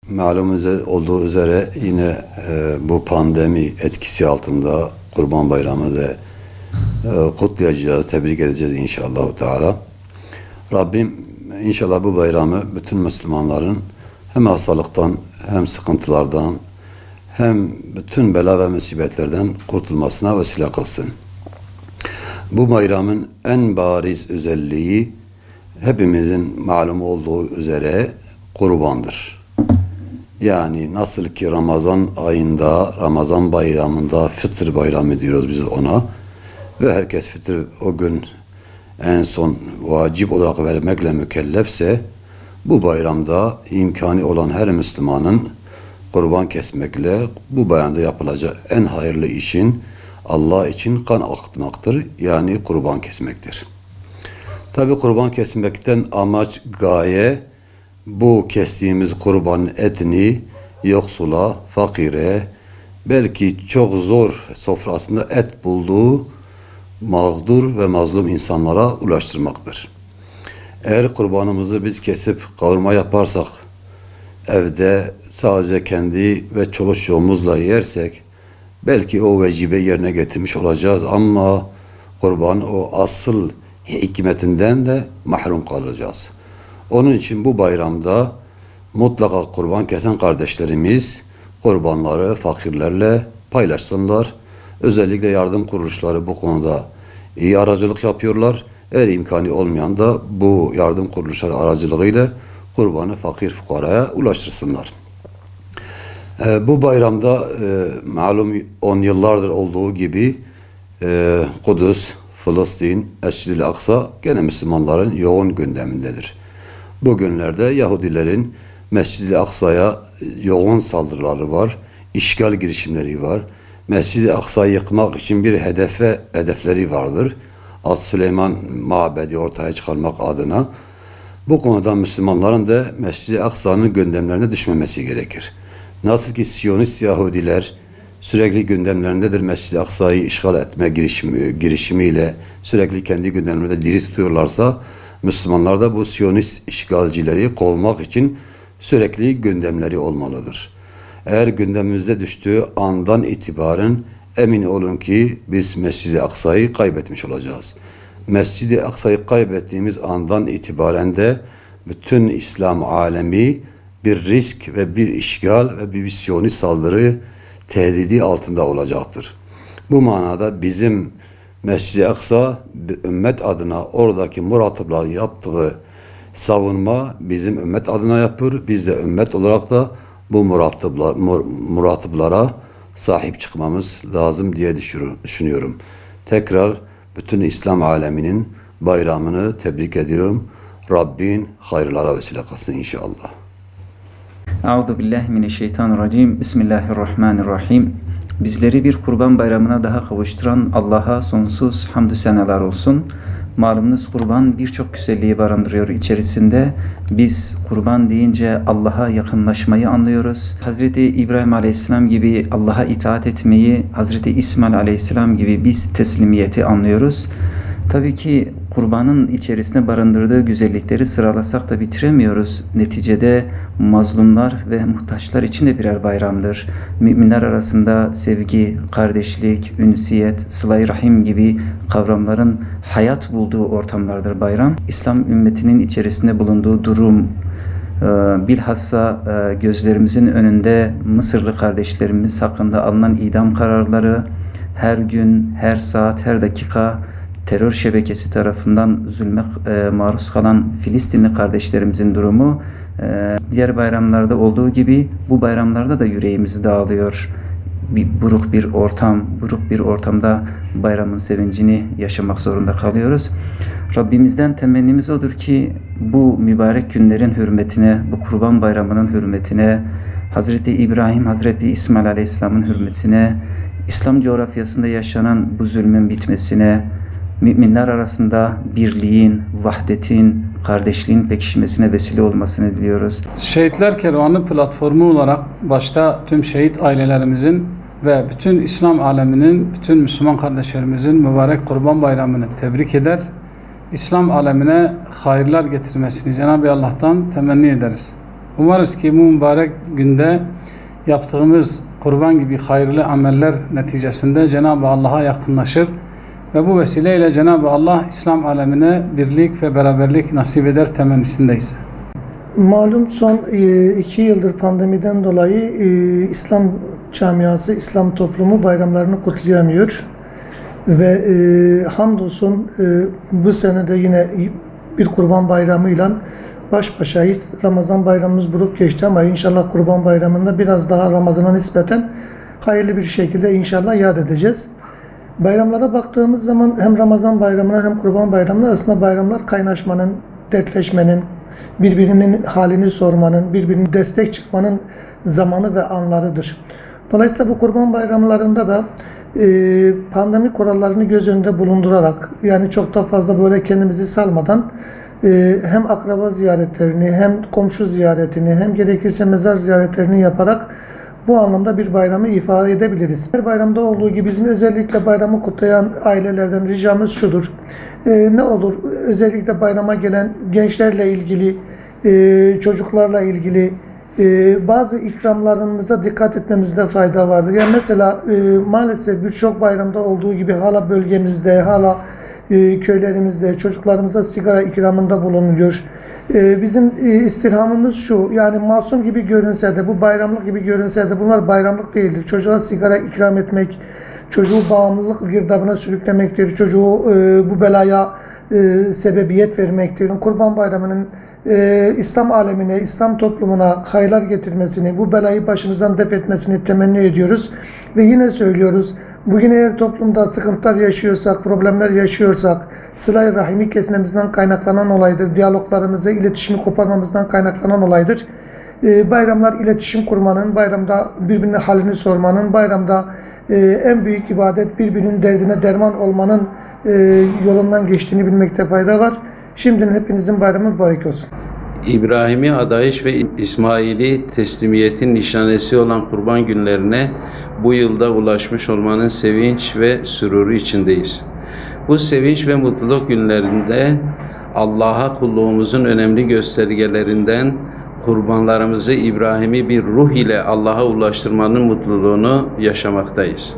Malum olduğu üzere yine bu pandemi etkisi altında Kurban Bayramı da kutlayacağız, tebrik edeceğiz inşallah Teala. Rabbim inşallah bu bayramı bütün Müslümanların hem hastalıktan hem sıkıntılardan hem bütün bela ve musibetlerden kurtulmasına vesile kılsın. Bu bayramın en bariz özelliği hepimizin malum olduğu üzere kurbandır. Yani nasıl ki Ramazan ayında, Ramazan bayramında fıtır bayramı diyoruz biz ona. Ve herkes fıtır o gün en son vacip olarak vermekle mükellefse, bu bayramda imkanı olan her Müslümanın kurban kesmekle bu bayramda yapılacak en hayırlı işin Allah için kan akıtmaktır. Yani kurban kesmektir. Tabi kurban kesmekten amaç, gaye, bu kestiğimiz kurban etini yoksula, fakire, belki çok zor sofrasında et bulduğu mağdur ve mazlum insanlara ulaştırmaktır. Eğer kurbanımızı biz kesip kavurma yaparsak, evde sadece kendi ve çoluk çocuğumuzla yersek, belki o vecibe yerine getirmiş olacağız ama kurban o asıl hikmetinden de mahrum kalacağız. Onun için bu bayramda mutlaka kurban kesen kardeşlerimiz kurbanları fakirlerle paylaşsınlar. Özellikle yardım kuruluşları bu konuda iyi aracılık yapıyorlar. Eğer imkanı olmayan da bu yardım kuruluşları aracılığıyla kurbanı fakir fukaraya ulaştırsınlar. Bu bayramda malum 10 yıllardır olduğu gibi Kudüs, Filistin, Mescid-i Aksa gene Müslümanların yoğun gündemindedir. Bugünlerde Yahudilerin Mescid-i Aksa'ya yoğun saldırıları var, işgal girişimleri var. Mescid-i Aksa'yı yıkmak için bir hedefleri vardır. As-Süleyman mabedi ortaya çıkarmak adına. Bu konuda Müslümanların da Mescid-i Aksa'nın gündemlerine düşmemesi gerekir. Nasıl ki Siyonist Yahudiler sürekli gündemlerindedir, Mescid-i Aksa'yı işgal etme girişimiyle sürekli kendi gündemlerinde diri tutuyorlarsa, Müslümanlar da bu Siyonist işgalcileri kovmak için sürekli gündemleri olmalıdır. Eğer gündemimize düştüğü andan itibaren emin olun ki biz Mescid-i Aksa'yı kaybetmiş olacağız. Mescid-i Aksa'yı kaybettiğimiz andan itibaren de bütün İslam alemi bir risk ve bir işgal ve bir Siyonist saldırı tehdidi altında olacaktır. Bu manada bizim Mescid-i Aksa ümmet adına oradaki muratipların yaptığı savunma bizim ümmet adına yapıyor. Biz de ümmet olarak da bu muratiplara sahip çıkmamız lazım diye düşünüyorum. Tekrar bütün İslam aleminin bayramını tebrik ediyorum. Rabbin hayırlara vesile kılsın inşallah. Euzubillahimineşşeytanirracim. Bismillahirrahmanirrahim. Bizleri bir kurban bayramına daha kavuşturan Allah'a sonsuz hamdü senalar olsun. Malumunuz kurban birçok güzelliği barındırıyor içerisinde. Biz kurban deyince Allah'a yakınlaşmayı anlıyoruz. Hazreti İbrahim Aleyhisselam gibi Allah'a itaat etmeyi, Hazreti İsmail Aleyhisselam gibi biz teslimiyeti anlıyoruz. Tabii ki kurbanın içerisinde barındırdığı güzellikleri sıralasak da bitiremiyoruz. Neticede mazlumlar ve muhtaçlar için de birer bayramdır. Müminler arasında sevgi, kardeşlik, ünsiyet, sıla-i rahim gibi kavramların hayat bulduğu ortamlardır bayram. İslam ümmetinin içerisinde bulunduğu durum, bilhassa gözlerimizin önünde Mısırlı kardeşlerimiz hakkında alınan idam kararları, her gün, her saat, her dakika terör şebekesi tarafından zulme maruz kalan Filistinli kardeşlerimizin durumu diğer bayramlarda olduğu gibi bu bayramlarda da yüreğimizi dağılıyor. Buruk bir ortamda bayramın sevincini yaşamak zorunda kalıyoruz. Rabbimizden temennimiz odur ki bu mübarek günlerin hürmetine, bu kurban bayramının hürmetine, Hazreti İbrahim, Hazreti İsmail Aleyhisselam'ın hürmetine, İslam coğrafyasında yaşanan bu zulmün bitmesine, müminler arasında birliğin, vahdetin, kardeşliğin pekişmesine vesile olmasını diliyoruz. Şehitler Kervanı platformu olarak başta tüm şehit ailelerimizin ve bütün İslam aleminin, bütün Müslüman kardeşlerimizin mübarek Kurban Bayramı'nı tebrik eder. İslam alemine hayırlar getirmesini Cenab-ı Allah'tan temenni ederiz. Umarız ki bu mübarek günde yaptığımız kurban gibi hayırlı ameller neticesinde Cenab-ı Allah'a yakınlaşır ve bu vesileyle Cenab-ı Allah İslam alemine birlik ve beraberlik nasip eder temennisindeyiz. Malum son 2 yıldır pandemiden dolayı İslam camiası, İslam toplumu bayramlarını kutlayamıyor. Ve hamdolsun bu sene de yine bir kurban bayramıyla baş başayız. Ramazan bayramımız buruk geçti ama inşallah kurban bayramında biraz daha Ramazan'a nispeten hayırlı bir şekilde inşallah yad edeceğiz. Bayramlara baktığımız zaman hem Ramazan bayramına hem kurban bayramına aslında bayramlar kaynaşmanın, dertleşmenin, birbirinin halini sormanın, birbirine destek çıkmanın zamanı ve anlarıdır. Dolayısıyla bu kurban bayramlarında da pandemi kurallarını göz önünde bulundurarak, yani çok da fazla böyle kendimizi salmadan hem akraba ziyaretlerini, hem komşu ziyaretini, hem gerekirse mezar ziyaretlerini yaparak bu anlamda bir bayramı ifade edebiliriz. Her bayramda olduğu gibi bizim özellikle bayramı kutlayan ailelerden ricamız şudur. Ne olur özellikle bayrama gelen gençlerle ilgili, çocuklarla ilgili bazı ikramlarımıza dikkat etmemizde fayda vardır. Yani mesela maalesef birçok bayramda olduğu gibi hala bölgemizde, hala köylerimizde çocuklarımıza sigara ikramında bulunuyor. Bizim istirhamımız şu, yani masum gibi görünse de, bu bayramlık gibi görünse de bunlar bayramlık değildir. Çocuğa sigara ikram etmek, çocuğu bağımlılık girdabına sürüklemektir, çocuğu bu belaya sebebiyet vermektir. Kurban Bayramı'nın İslam alemine, İslam toplumuna hayırlar getirmesini, bu belayı başımızdan def etmesini temenni ediyoruz. Ve yine söylüyoruz, bugün eğer toplumda sıkıntılar yaşıyorsak, problemler yaşıyorsak, sıla-i rahimi kesmemizden kaynaklanan olaydır, diyaloglarımızı, iletişimi koparmamızdan kaynaklanan olaydır. Bayramlar iletişim kurmanın, bayramda birbirine halini sormanın, bayramda en büyük ibadet birbirinin derdine derman olmanın yolundan geçtiğini bilmekte fayda var. Şimdiden hepinizin bayramı mübarek olsun. İbrahim'i adayış ve İsmail'i teslimiyetin nişanesi olan kurban günlerine bu yılda ulaşmış olmanın sevinç ve süruru içindeyiz. Bu sevinç ve mutluluk günlerinde Allah'a kulluğumuzun önemli göstergelerinden kurbanlarımızı İbrahim'i bir ruh ile Allah'a ulaştırmanın mutluluğunu yaşamaktayız.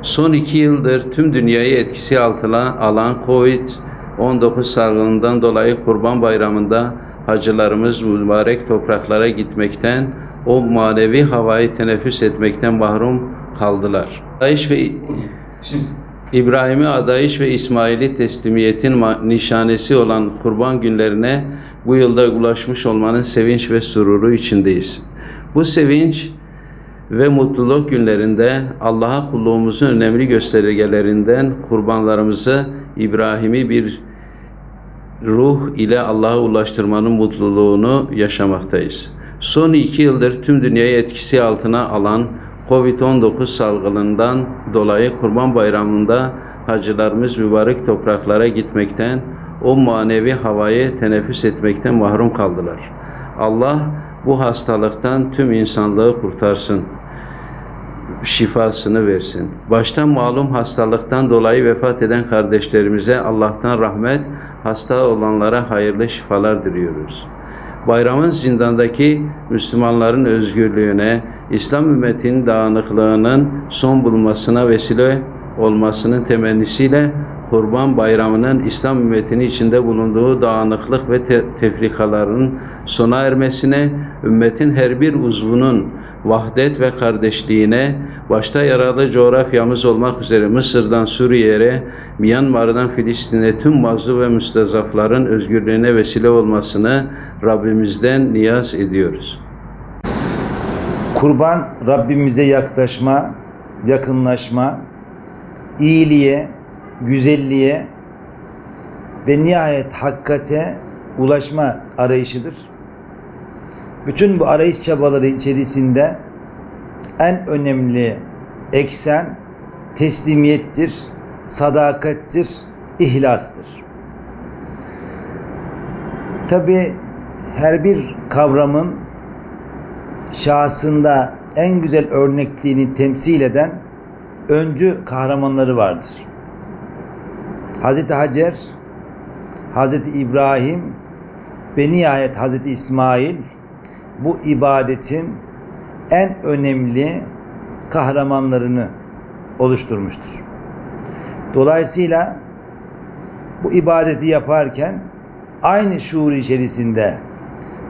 Son 2 yıldır tüm dünyayı etkisi altına alan Covid-19 salgınından dolayı Kurban Bayramı'nda hacılarımız mübarek topraklara gitmekten, o manevi havayı teneffüs etmekten mahrum kaldılar. İbrahim'i adayış ve İsmail'i teslimiyetin nişanesi olan kurban günlerine bu yılda ulaşmış olmanın sevinç ve sururu içindeyiz. Bu sevinç ve mutluluk günlerinde Allah'a kulluğumuzun önemli göstergelerinden kurbanlarımızı İbrahim'i bir ruh ile Allah'a ulaştırmanın mutluluğunu yaşamaktayız. Son 2 yıldır tüm dünyayı etkisi altına alan Covid-19 salgınından dolayı Kurban Bayramı'nda hacılarımız mübarek topraklara gitmekten, o manevi havayı teneffüs etmekten mahrum kaldılar. Allah bu hastalıktan tüm insanlığı kurtarsın, şifasını versin. Başta malum hastalıktan dolayı vefat eden kardeşlerimize Allah'tan rahmet, hasta olanlara hayırlı şifalar diliyoruz. Bayramın zindandaki Müslümanların özgürlüğüne, İslam ümmetinin dağınıklığının son bulmasına vesile olmasının temennisiyle Kurban Bayramı'nın İslam ümmetinin içinde bulunduğu dağınıklık ve tefrikaların sona ermesine, ümmetin her bir uzvunun vahdet ve kardeşliğine, başta yaralı coğrafyamız olmak üzere Mısır'dan Suriye'ye, Myanmar'dan Filistin'e tüm mazlum ve müstezafların özgürlüğüne vesile olmasını Rabbimizden niyaz ediyoruz. Kurban, Rabbimize yaklaşma, yakınlaşma, iyiliğe, güzelliğe ve nihayet hakikate ulaşma arayışıdır. Bütün bu arayış çabaları içerisinde en önemli eksen teslimiyettir, sadakattir, ihlastır. Tabi her bir kavramın şahsında en güzel örnekliğini temsil eden öncü kahramanları vardır. Hazreti Hacer, Hazreti İbrahim ve nihayet Hazreti İsmail bu ibadetin en önemli kahramanlarını oluşturmuştur. Dolayısıyla bu ibadeti yaparken aynı şuur içerisinde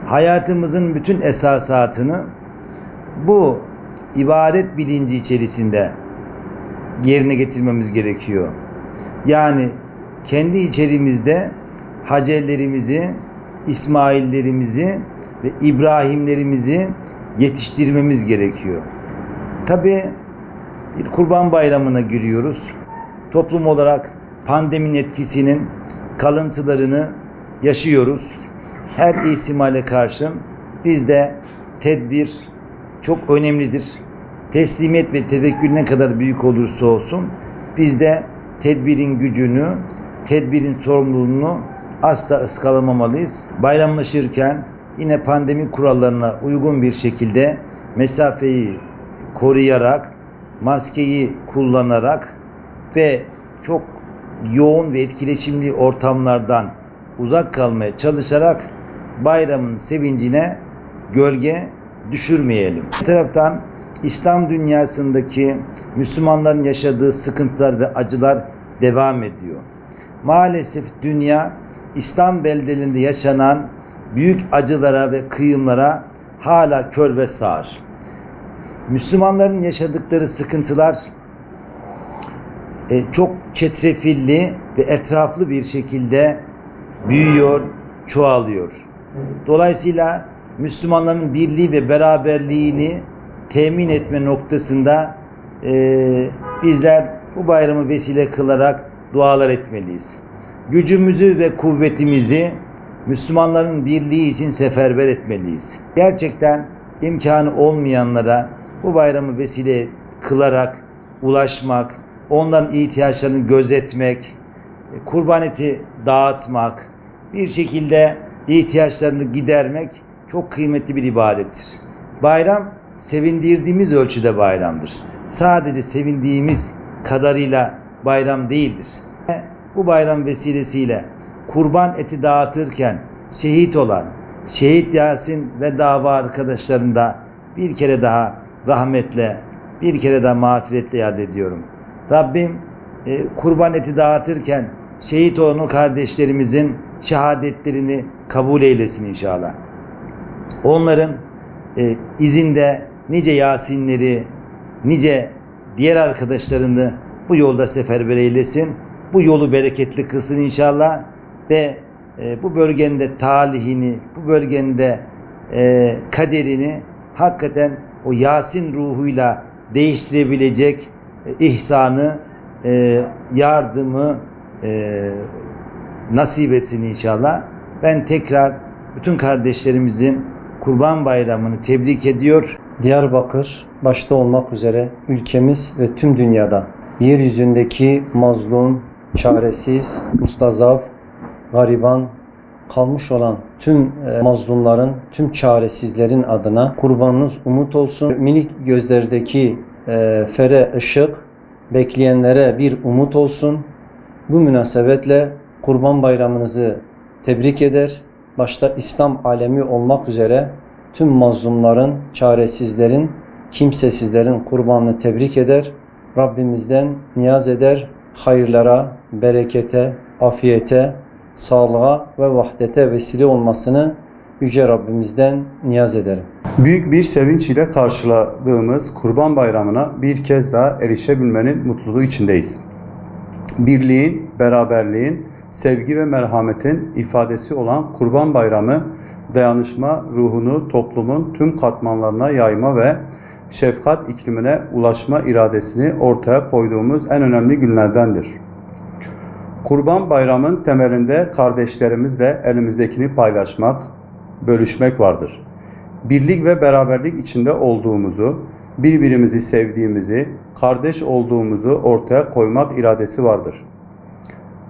hayatımızın bütün esasatını bu ibadet bilinci içerisinde yerine getirmemiz gerekiyor. Yani kendi içerimizde Hacerlerimizi, İsmaillerimizi ve İbrahimlerimizi yetiştirmemiz gerekiyor. Tabii bir Kurban Bayramı'na giriyoruz. Toplum olarak pandeminin etkisinin kalıntılarını yaşıyoruz. Her ihtimale karşın bizde tedbir çok önemlidir. Teslimiyet ve tevekkül ne kadar büyük olursa olsun bizde tedbirin gücünü, tedbirin sorumluluğunu asla ıskalamamalıyız. Bayramlaşırken yine pandemi kurallarına uygun bir şekilde mesafeyi koruyarak, maskeyi kullanarak ve çok yoğun ve etkileşimli ortamlardan uzak kalmaya çalışarak bayramın sevincine gölge düşürmeyelim. Bir taraftan İslam dünyasındaki Müslümanların yaşadığı sıkıntılar ve acılar devam ediyor. Maalesef dünya İslam beldelerinde yaşanan büyük acılara ve kıyımlara hala kör ve sağır. Müslümanların yaşadıkları sıkıntılar çok çetrefilli ve etraflı bir şekilde büyüyor, çoğalıyor. Dolayısıyla Müslümanların birliği ve beraberliğini temin etme noktasında bizler bu bayramı vesile kılarak dualar etmeliyiz. Gücümüzü ve kuvvetimizi Müslümanların birliği için seferber etmeliyiz. Gerçekten imkanı olmayanlara bu bayramı vesile kılarak ulaşmak, onların ihtiyaçlarını gözetmek, kurban eti dağıtmak, bir şekilde ihtiyaçlarını gidermek çok kıymetli bir ibadettir. Bayram sevindirdiğimiz ölçüde bayramdır. Sadece sevindiğimiz kadarıyla bayram değildir. Bu bayram vesilesiyle kurban eti dağıtırken şehit olan Şehit Yasin ve dava arkadaşlarını da bir kere daha rahmetle, bir kere daha mağfiretle yad ediyorum. Rabbim kurban eti dağıtırken şehit olan o kardeşlerimizin şehadetlerini kabul eylesin inşallah. Onların izinde nice Yasinleri, nice diğer arkadaşlarını bu yolda seferber eylesin. Bu yolu bereketli kılsın inşallah ve bu bölgenin de talihini, bu bölgenin de kaderini hakikaten o Yasin ruhuyla değiştirebilecek ihsanı, yardımı nasip etsin inşallah. Ben tekrar bütün kardeşlerimizin Kurban Bayramı'nı tebrik ediyor. Diyarbakır başta olmak üzere ülkemiz ve tüm dünyada yeryüzündeki mazlum, çaresiz, mustazaf, gariban kalmış olan tüm mazlumların, tüm çaresizlerin adına kurbanınız umut olsun. Minik gözlerdeki fere ışık bekleyenlere bir umut olsun. Bu münasebetle Kurban Bayramınızı tebrik eder. Başta İslam alemi olmak üzere tüm mazlumların, çaresizlerin, kimsesizlerin kurbanını tebrik eder. Rabbimizden niyaz eder. Hayırlara, berekete, afiyete, sağlığa ve vahdete vesile olmasını Yüce Rabbimizden niyaz ederim. Büyük bir sevinç ile karşıladığımız Kurban Bayramı'na bir kez daha erişebilmenin mutluluğu içindeyiz. Birliğin, beraberliğin, sevgi ve merhametin ifadesi olan Kurban Bayramı, dayanışma ruhunu toplumun tüm katmanlarına yayma ve şefkat iklimine ulaşma iradesini ortaya koyduğumuz en önemli günlerdendir. Kurban Bayramı'nın temelinde kardeşlerimizle elimizdekini paylaşmak, bölüşmek vardır. Birlik ve beraberlik içinde olduğumuzu, birbirimizi sevdiğimizi, kardeş olduğumuzu ortaya koymak iradesi vardır.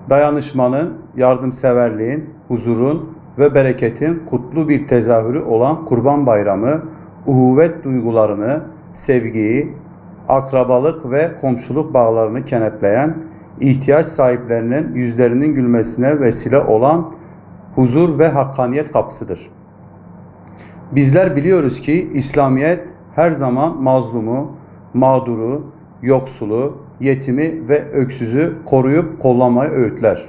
Dayanışmanın, yardımseverliğin, huzurun ve bereketin kutlu bir tezahürü olan Kurban Bayramı, uhuvvet duygularını, sevgiyi, akrabalık ve komşuluk bağlarını kenetleyen, ihtiyaç sahiplerinin yüzlerinin gülmesine vesile olan huzur ve hakkaniyet kapısıdır. Bizler biliyoruz ki İslamiyet her zaman mazlumu, mağduru, yoksulu, yetimi ve öksüzü koruyup kollamayı öğütler.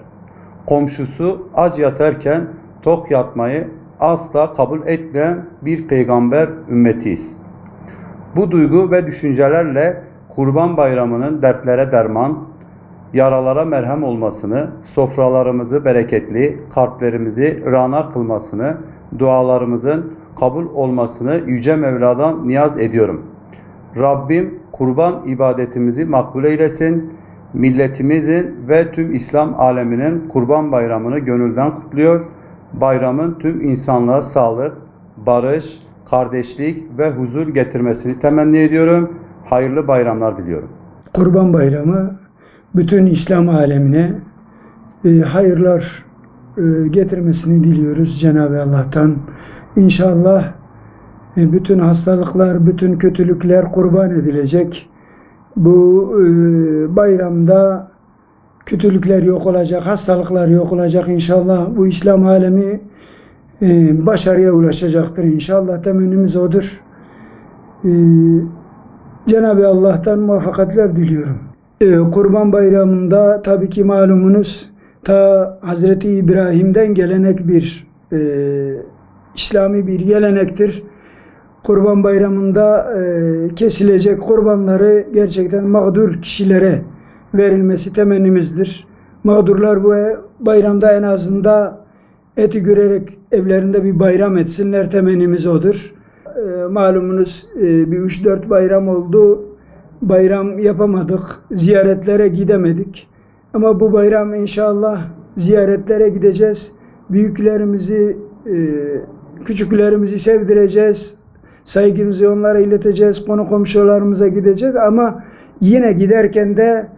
Komşusu aç yatarken tok yatmayı asla kabul etmeyen bir peygamber ümmetiyiz. Bu duygu ve düşüncelerle Kurban Bayramı'nın dertlere derman, yaralara merhem olmasını, sofralarımızı bereketli, kalplerimizi rana kılmasını, dualarımızın kabul olmasını Yüce Mevla'dan niyaz ediyorum. Rabbim kurban ibadetimizi makbul eylesin. Milletimizin ve tüm İslam aleminin Kurban Bayramı'nı gönülden kutluyor. Bayramın tüm insanlığa sağlık, barış, kardeşlik ve huzur getirmesini temenni ediyorum. Hayırlı bayramlar diliyorum. Kurban Bayramı bütün İslam alemine hayırlar getirmesini diliyoruz Cenab-ı Allah'tan. İnşallah bütün hastalıklar, bütün kötülükler kurban edilecek. Bu bayramda kötülükler yok olacak, hastalıklar yok olacak. İnşallah bu İslam alemi başarıya ulaşacaktır. İnşallah temennimiz odur. Cenab-ı Allah'tan muvaffakatler diliyorum. Kurban Bayramı'nda tabii ki malumunuz ta Hazreti İbrahim'den gelenek bir İslami bir gelenektir. Kurban Bayramı'nda kesilecek kurbanları gerçekten mağdur kişilere verilmesi temennimizdir. Mağdurlar bu bayramda en azından eti görerek evlerinde bir bayram etsinler, temennimiz odur. Malumunuz bir 3-4 bayram oldu. Bayram yapamadık, ziyaretlere gidemedik. Ama bu bayram inşallah ziyaretlere gideceğiz. Büyüklerimizi, küçüklerimizi sevdireceğiz. Saygımızı onlara ileteceğiz. Konu komşularımıza gideceğiz. Ama yine giderken de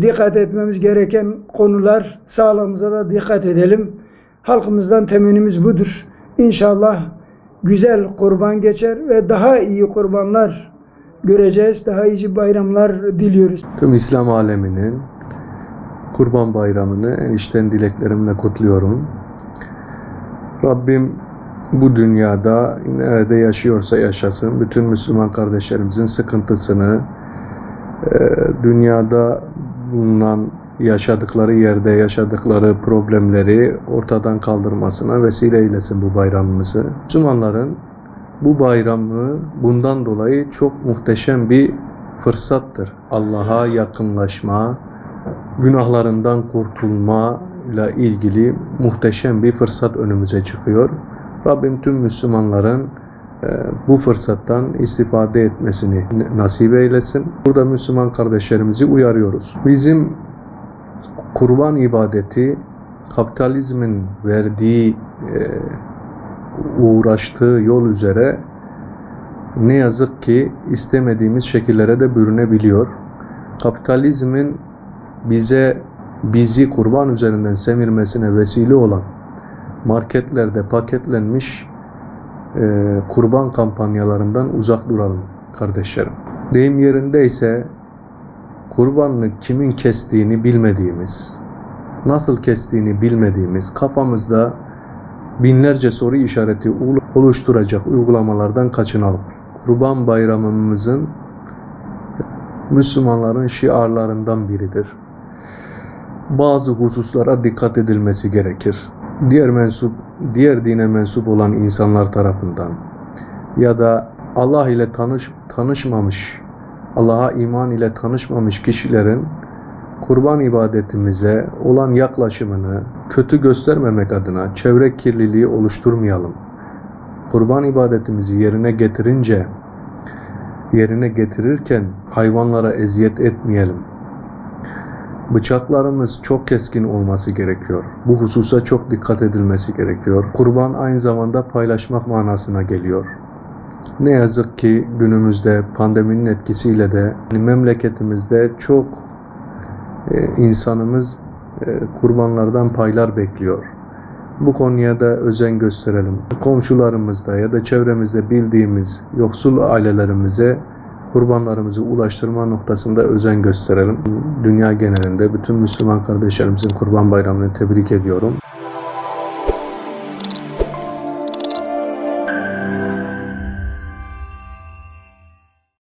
dikkat etmemiz gereken konular, sağlığımıza da dikkat edelim. Halkımızdan temennimiz budur. İnşallah güzel kurban geçer ve daha iyi kurbanlar göreceğiz. Daha iyi bayramlar diliyoruz. Tüm İslam aleminin Kurban Bayramı'nı en içten dileklerimle kutluyorum. Rabbim bu dünyada nerede yaşıyorsa yaşasın, bütün Müslüman kardeşlerimizin sıkıntısını, dünyada bulunan yaşadıkları yerde yaşadıkları problemleri ortadan kaldırmasına vesile eylesin bu bayramımızı. Müslümanların bu bayramı bundan dolayı çok muhteşem bir fırsattır. Allah'a yakınlaşma, günahlarından kurtulma ile ilgili muhteşem bir fırsat önümüze çıkıyor. Rabbim tüm Müslümanların bu fırsattan istifade etmesini nasip eylesin. Burada Müslüman kardeşlerimizi uyarıyoruz. Bizim kurban ibadeti kapitalizmin verdiği, uğraştığı yol üzere ne yazık ki istemediğimiz şekillere de bürünebiliyor. Kapitalizmin bizi kurban üzerinden semirmesine vesile olan marketlerde paketlenmiş kurban kampanyalarından uzak duralım kardeşlerim. Deyim yerindeyse kurbanını kimin kestiğini bilmediğimiz, nasıl kestiğini bilmediğimiz, kafamızda binlerce soru işareti oluşturacak uygulamalardan kaçınalım. Kurban Bayramımızın Müslümanların şiarlarından biridir. Bazı hususlara dikkat edilmesi gerekir. Diğer dine mensup olan insanlar tarafından ya da Allah ile tanışmamış, Allah'a iman ile tanışmamış kişilerin kurban ibadetimize olan yaklaşımını kötü göstermemek adına çevre kirliliği oluşturmayalım. Kurban ibadetimizi yerine getirirken hayvanlara eziyet etmeyelim. Bıçaklarımız çok keskin olması gerekiyor. Bu hususa çok dikkat edilmesi gerekiyor. Kurban aynı zamanda paylaşmak manasına geliyor. Ne yazık ki günümüzde pandeminin etkisiyle de memleketimizde çok insanımız kurbanlardan paylar bekliyor. Bu konuya da özen gösterelim. Komşularımızda ya da çevremizde bildiğimiz yoksul ailelerimize kurbanlarımızı ulaştırma noktasında özen gösterelim. Dünya genelinde bütün Müslüman kardeşlerimizin Kurban Bayramı'nı tebrik ediyorum.